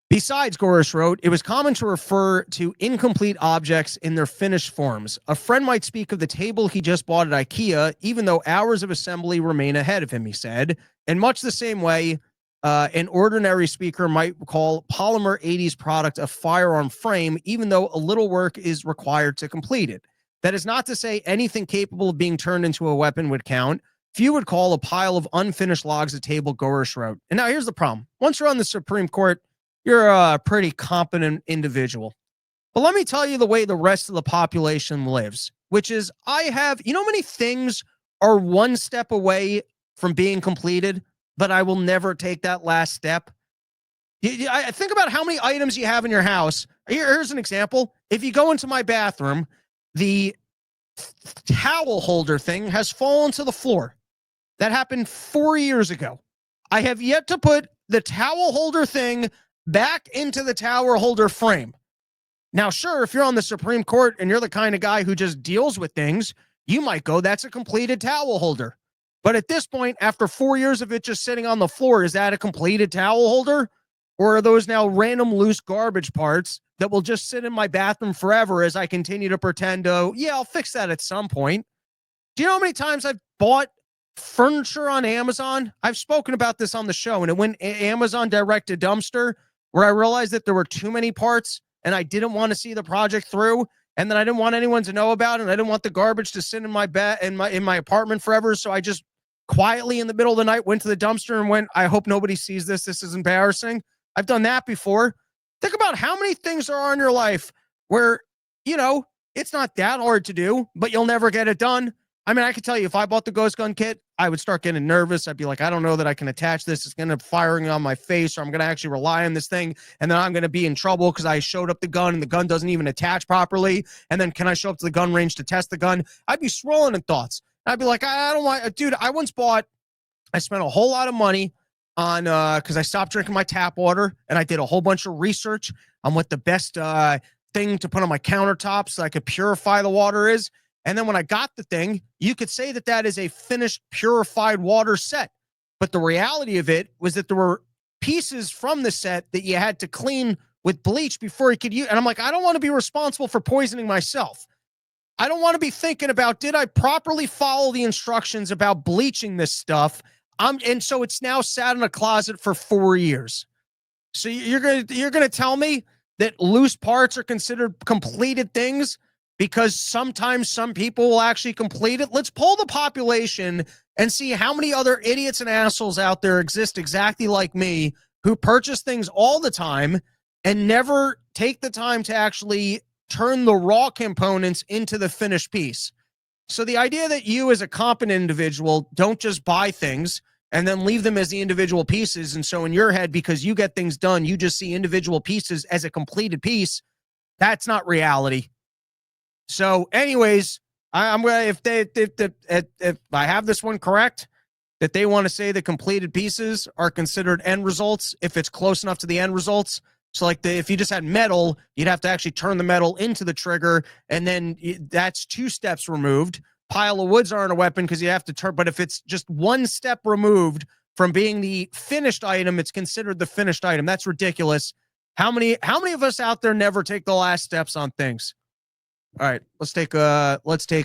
Besides, Gorush wrote, it was common to refer to incomplete objects in their finished forms. A friend might speak of the table he just bought at IKEA, even though hours of assembly remain ahead of him, he said. In much the same way, an ordinary speaker might call Polymer 80's product a firearm frame, even though a little work is required to complete it. That is not to say anything capable of being turned into a weapon would count. Few would call a pile of unfinished logs a table, Gorush wrote. And now here's the problem. Once you're on the Supreme Court, you're a pretty competent individual. But let me tell you the way the rest of the population lives, which is you know how many things are one step away from being completed, but I will never take that last step. I think about how many items you have in your house. Here's an example. If you go into my bathroom, the towel holder thing has fallen to the floor. That happened 4 years ago. I have yet to put the towel holder thing back into the towel holder frame. Now, sure, if you're on the Supreme Court and you're the kind of guy who just deals with things, you might go, that's a completed towel holder. But at this point, after 4 years of it just sitting on the floor, is that a completed towel holder? Or are those now random loose garbage parts that will just sit in my bathroom forever as I continue to pretend, yeah, I'll fix that at some point? Do you know how many times I've bought furniture on Amazon? I've spoken about this on the show, and it went Amazon direct to dumpster, where I realized that there were too many parts and I didn't want to see the project through, and then I didn't want anyone to know about it, and I didn't want the garbage to sit in my bed in my apartment forever. So I just quietly in the middle of the night went to the dumpster and went, I hope nobody sees this. This is embarrassing. I've done that before. Think about how many things there are in your life where, it's not that hard to do, but you'll never get it done. I mean, I can tell you, if I bought the ghost gun kit, I would start getting nervous. I'd be like, I don't know that I can attach this. It's going to firing on my face, or I'm going to actually rely on this thing. And then I'm going to be in trouble because I showed up the gun and the gun doesn't even attach properly. And then can I show up to the gun range to test the gun? I'd be swirling in thoughts. I'd be like, I don't want, dude, I spent a whole lot of money on, because I stopped drinking my tap water, and I did a whole bunch of research on what the best thing to put on my countertops so I could purify the water is. And then when I got the thing, you could say that that is a finished purified water set. But the reality of it was that there were pieces from the set that you had to clean with bleach before you could use. And I'm like, I don't want to be responsible for poisoning myself. I don't want to be thinking about, did I properly follow the instructions about bleaching this stuff? And so it's now sat in a closet for 4 years. So you're gonna tell me that loose parts are considered completed things because sometimes some people will actually complete it? Let's poll the population and see how many other idiots and assholes out there exist exactly like me who purchase things all the time and never take the time to actually turn the raw components into the finished piece. So the idea that you as a competent individual don't just buy things and then leave them as the individual pieces, and so in your head, because you get things done, you just see individual pieces as a completed piece, that's not reality. So anyways, I'm gonna, if I have this one correct, that they want to say the completed pieces are considered end results if it's close enough to the end results. So like if you just had metal, you'd have to actually turn the metal into the trigger, and then that's 2 steps removed. Pile of woods aren't a weapon because you have to turn, but if it's just 1 step removed from being the finished item, it's considered the finished item. That's ridiculous. How many of us out there never take the last steps on things? All right, let's take